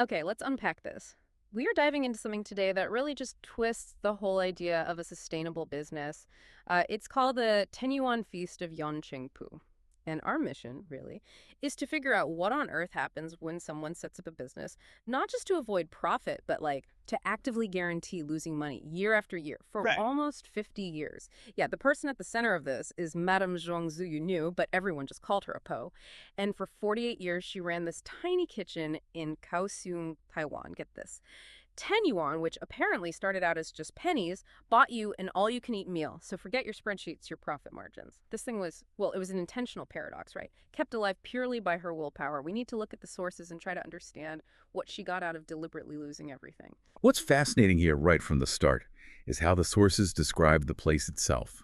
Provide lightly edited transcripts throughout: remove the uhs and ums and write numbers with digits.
Okay, let's unpack this. We are diving into something today that really just twists the whole idea of a sustainable business. It's called the Ten-Yuan Feast of Yanchengpu. And our mission, really, is to figure out what on earth happens when someone sets up a business, not just to avoid profit, but like to actively guarantee losing money year after year for Right. almost 50 years. Yeah, the person at the center of this is Madame Zhuangzi you knew, but everyone just called her a Po. And for 48 years, she ran this tiny kitchen in Kaohsiung, Taiwan. Get this. Ten-Yuan, which apparently started out as just pennies, bought you an all-you-can-eat meal. So forget your spreadsheets, your profit margins. This thing was, well, it was an intentional paradox, right? Kept alive purely by her willpower. We need to look at the sources and try to understand what she got out of deliberately losing everything. What's fascinating here right from the start is how the sources describe the place itself.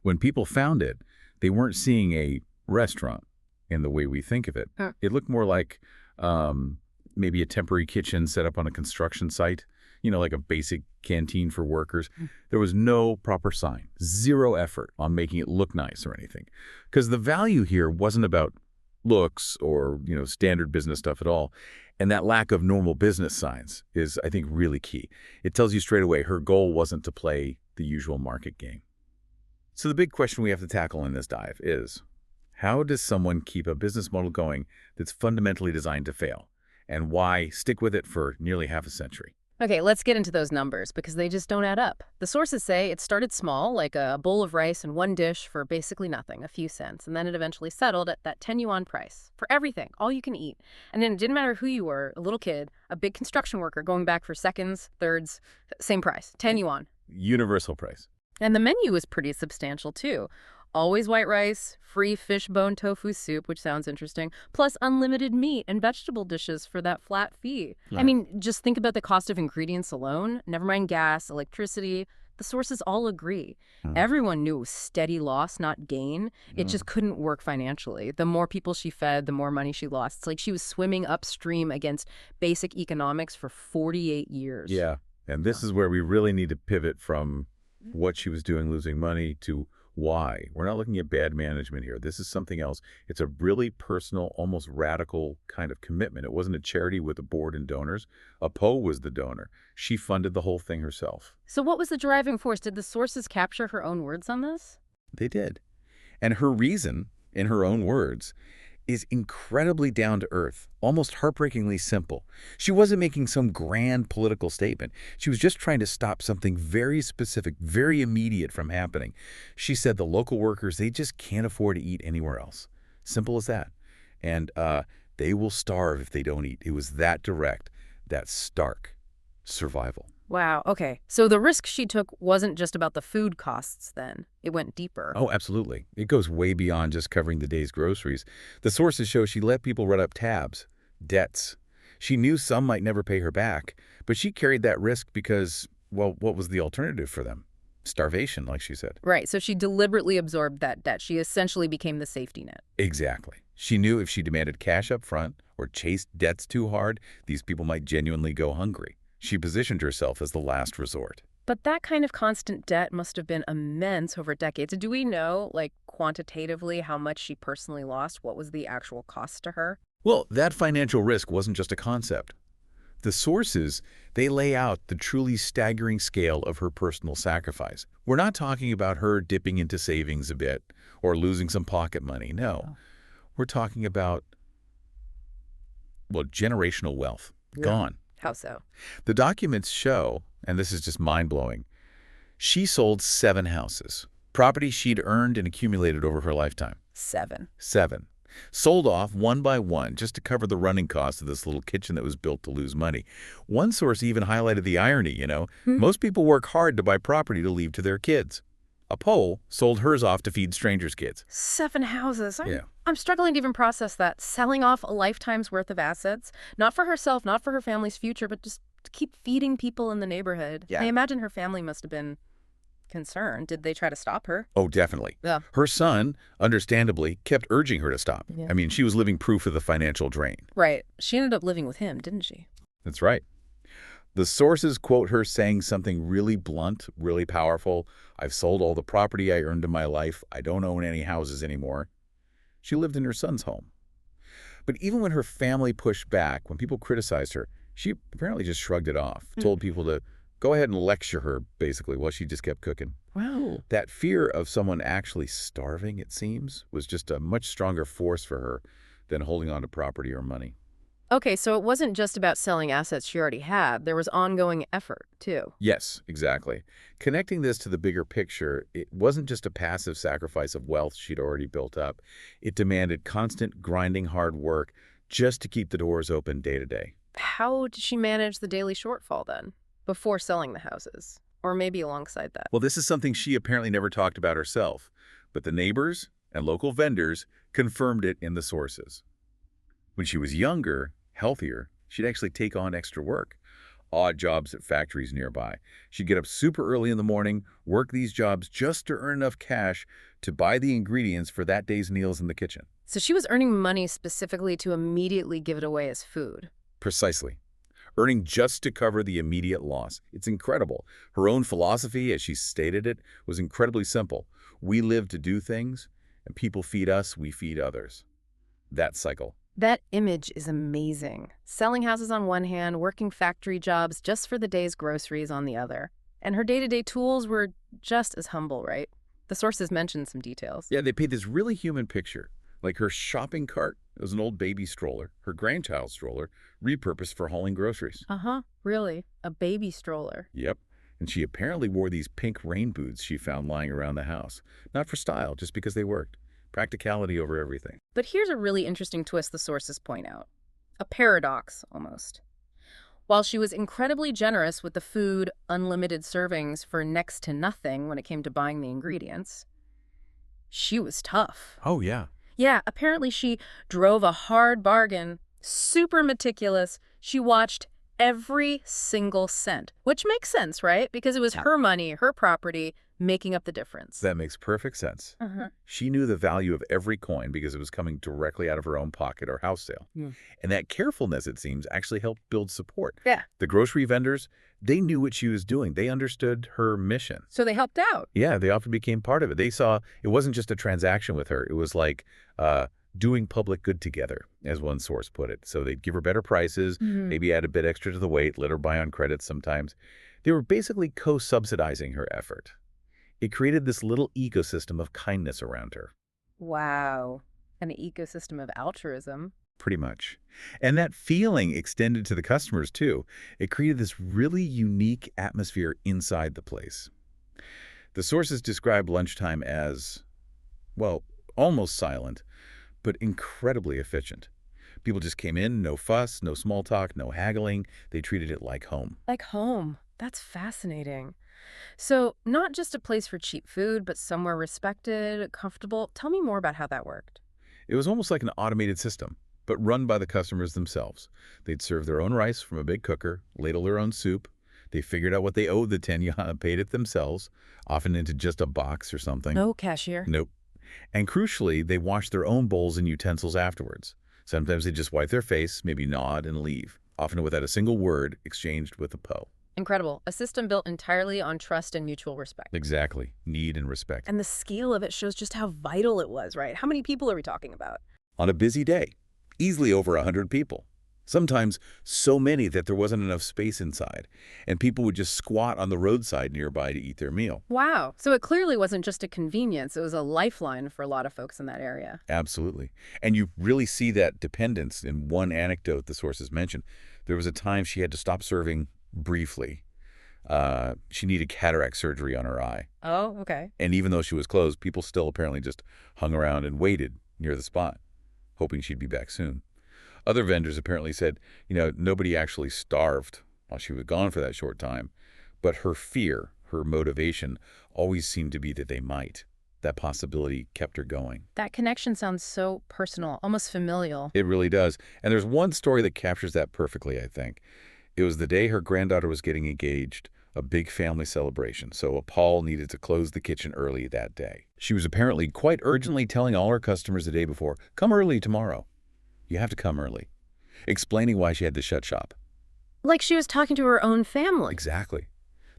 When people found it, they weren't seeing a restaurant in the way we think of it. Huh. It looked more like maybe a temporary kitchen set up on a construction site, like a basic canteen for workers. There was no proper sign, zero effort on making it look nice or anything. Because the value here wasn't about looks or, standard business stuff at all. And that lack of normal business signs is, I think, really key. It tells you straight away her goal wasn't to play the usual market game. So the big question we have to tackle in this dive is, how does someone keep a business model going that's fundamentally designed to fail? And why stick with it for nearly half a century? Okay, let's get into those numbers because they just don't add up. The sources say it started small, like a bowl of rice and one dish for basically nothing, a few cents, and then it eventually settled at that 10 yuan price for everything, all you can eat. And then it didn't matter who you were, a little kid, a big construction worker going back for seconds, thirds, same price, 10 yuan. Universal price. And the menu was pretty substantial too. Always white rice, free fish bone tofu soup, which sounds interesting, plus unlimited meat and vegetable dishes for that flat fee. I Right. mean, just think about the cost of ingredients alone. Never mind gas, electricity. The sources all agree. Hmm. Everyone knew it was steady loss, not gain. It Hmm. just couldn't work financially. The more people she fed, the more money she lost. It's like she was swimming upstream against basic economics for 48 years. Yeah. And this is where we really need to pivot from what she was doing losing money to why. We're not looking at bad management here. This is something else. It's a really personal, almost radical kind of commitment. It wasn't a charity with a board and donors. Poe was the donor. She funded the whole thing herself. So what was the driving force? Did the sources capture her own words on this? They did. And her reason, in her own words, is incredibly down to earth, almost heartbreakingly simple. She wasn't making some grand political statement. She was just trying to stop something very specific, very immediate from happening. She said the local workers, they just can't afford to eat anywhere else. Simple as that. And they will starve if they don't eat. It was that direct, that stark survival. Wow, okay. So the risk she took wasn't just about the food costs then. It went deeper. Oh, absolutely. It goes way beyond just covering the day's groceries. The sources show she let people run up tabs, debts. She knew some might never pay her back, but she carried that risk because, well, what was the alternative for them? Starvation, like she said. Right, so she deliberately absorbed that debt. She essentially became the safety net. Exactly. She knew if she demanded cash up front or chased debts too hard, these people might genuinely go hungry. She positioned herself as the last resort. But that kind of constant debt must have been immense over decades. Do we know, like, quantitatively how much she personally lost? What was the actual cost to her? Well, that financial risk wasn't just a concept. The sources, they lay out the truly staggering scale of her personal sacrifice. We're not talking about her dipping into savings a bit or losing some pocket money. No. Oh. We're talking about, well, generational wealth. Yeah. Gone. How so? The documents show, and this is just mind-blowing, she sold 7 houses, property she'd earned and accumulated over her lifetime. 7. 7. Sold off one by one just to cover the running costs of this little kitchen that was built to lose money. One source even highlighted the irony. Most people work hard to buy property to leave to their kids. A Pole sold hers off to feed strangers' kids. 7 houses. Yeah. I'm struggling to even process that. Selling off a lifetime's worth of assets, not for herself, not for her family's future, but just to keep feeding people in the neighborhood. Yeah. I imagine her family must have been concerned. Did they try to stop her? Oh, definitely. Yeah. Her son, understandably, kept urging her to stop. Yeah. I mean, she was living proof of the financial drain. Right. She ended up living with him, didn't she? That's right. The sources quote her saying something really blunt, really powerful. I've sold all the property I earned in my life. I don't own any houses anymore. She lived in her son's home. But even when her family pushed back, when people criticized her, She apparently just shrugged it off, told people to go ahead and lecture her, basically, while she just kept cooking. Wow. That fear of someone actually starving, it seems, was just a much stronger force for her than holding on to property or money. Okay, so it wasn't just about selling assets she already had. There was ongoing effort, too. Yes, exactly. Connecting this to the bigger picture, it wasn't just a passive sacrifice of wealth she'd already built up. It demanded constant, grinding hard work just to keep the doors open day to day. How did she manage the daily shortfall then, before selling the houses? Or maybe alongside that? Well, this is something she apparently never talked about herself, but the neighbors and local vendors confirmed it in the sources. When she was younger, healthier, she'd actually take on extra work, odd jobs at factories nearby. She'd get up super early in the morning, work these jobs just to earn enough cash to buy the ingredients for that day's meals in the kitchen. So she was earning money specifically to immediately give it away as food. Precisely. Earning just to cover the immediate loss. It's incredible. Her own philosophy, as she stated it, was incredibly simple. We live to do things, and people feed us, we feed others. That cycle. That image is amazing. Selling houses on one hand, working factory jobs just for the day's groceries on the other. And her day-to-day tools were just as humble, right? The sources mentioned some details. Yeah, they paint this really human picture. Like her shopping cart was an old baby stroller, her grandchild stroller, repurposed for hauling groceries. Uh-huh, really. A baby stroller. Yep. And she apparently wore these pink rain boots she found lying around the house. Not for style, just because they worked. Practicality over everything. But here's a really interesting twist the sources point out. A paradox, almost. While she was incredibly generous with the food, unlimited servings for next to nothing when it came to buying the ingredients, she was tough. Oh, yeah. Yeah, apparently she drove a hard bargain, super meticulous. She watched every single cent, which makes sense, right? Because it was her money, her property, making up the difference. That makes perfect sense. Uh-huh. She knew the value of every coin because it was coming directly out of her own pocket or house sale. Yeah. And that carefulness, it seems, actually helped build support. Yeah. The grocery vendors, they knew what she was doing. They understood her mission. So they helped out. Yeah, they often became part of it. They saw it wasn't just a transaction with her. It was like doing public good together, as one source put it. So they'd give her better prices, maybe add a bit extra to the weight, let her buy on credit sometimes. They were basically co-subsidizing her effort. It created this little ecosystem of kindness around her. Wow. An ecosystem of altruism. Pretty much. And that feeling extended to the customers, too. It created this really unique atmosphere inside the place. The sources describe lunchtime as, well, almost silent, but incredibly efficient. People just came in, no fuss, no small talk, no haggling. They treated it like home. Like home. That's fascinating. So not just a place for cheap food, but somewhere respected, comfortable. Tell me more about how that worked. It was almost like an automated system, but run by the customers themselves. They'd serve their own rice from a big cooker, ladle their own soup. They figured out what they owed the Ten-Yuan, paid it themselves, often into just a box or something. No cashier. Nope. And crucially, they washed their own bowls and utensils afterwards. Sometimes they just wipe their face, maybe nod, and leave, often without a single word exchanged with a po. Incredible. A system built entirely on trust and mutual respect. Exactly. Need and respect. And the scale of it shows just how vital it was, right? How many people are we talking about? On a busy day, easily over 100 people. Sometimes so many that there wasn't enough space inside, and people would just squat on the roadside nearby to eat their meal. Wow. So it clearly wasn't just a convenience. It was a lifeline for a lot of folks in that area. Absolutely. And you really see that dependence in one anecdote the sources mentioned. There was a time she had to stop serving briefly. She needed cataract surgery on her eye. Oh, okay. And even though she was closed, people still apparently just hung around and waited near the spot, hoping she'd be back soon. Other vendors apparently said, nobody actually starved while she was gone for that short time. But her fear, her motivation, always seemed to be that they might. That possibility kept her going. That connection sounds so personal, almost familial. It really does. And there's one story that captures that perfectly, I think. It was the day her granddaughter was getting engaged, a big family celebration, so Paul needed to close the kitchen early that day. She was apparently quite urgently telling all her customers the day before, come early tomorrow. You have to come early. Explaining why she had to shut shop. Like she was talking to her own family. Exactly.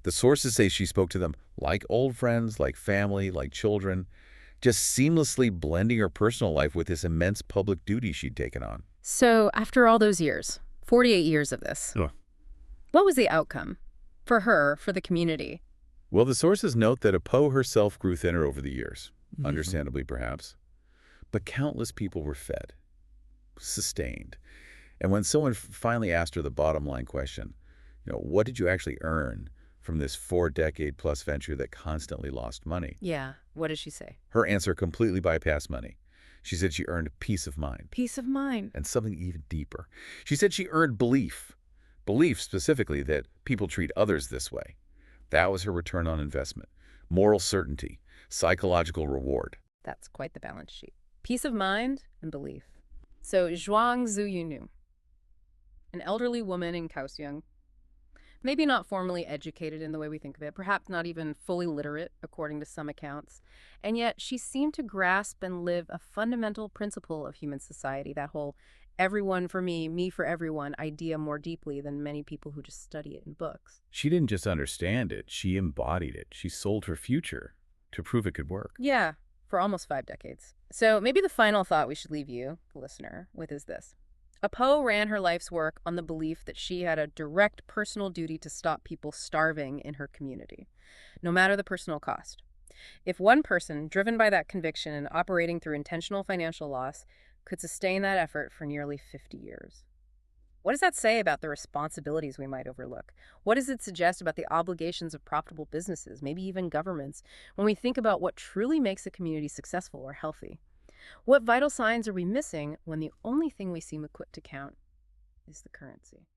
The sources say she spoke to them like old friends, like family, like children, just seamlessly blending her personal life with this immense public duty she'd taken on. So after all those years, 48 years of this. Ugh. What was the outcome? For her, for the community? Well, the sources note that Po herself grew thinner over the years, understandably perhaps. But countless people were fed, sustained. And when someone finally asked her the bottom line question, what did you actually earn from this 4-decade-plus venture that constantly lost money? Yeah, what did she say? Her answer completely bypassed money. She said she earned peace of mind. Peace of mind. And something even deeper. She said she earned belief. Belief specifically that people treat others this way. That was her return on investment. Moral certainty, psychological reward. That's quite the balance sheet. Peace of mind and belief. So Zhuang Zuyunu, an elderly woman in Kaohsiung, maybe not formally educated in the way we think of it, perhaps not even fully literate, according to some accounts, and yet she seemed to grasp and live a fundamental principle of human society, that whole everyone for me, me for everyone idea more deeply than many people who just study it in books. She didn't just understand it, she embodied it. She sold her future to prove it could work. Yeah, for almost 5 decades. So maybe the final thought we should leave you, the listener, with is this. Po ran her life's work on the belief that she had a direct personal duty to stop people starving in her community, no matter the personal cost. If one person, driven by that conviction and operating through intentional financial loss, could sustain that effort for nearly 50 years. What does that say about the responsibilities we might overlook? What does it suggest about the obligations of profitable businesses, maybe even governments, when we think about what truly makes a community successful or healthy? What vital signs are we missing when the only thing we seem equipped to count is the currency?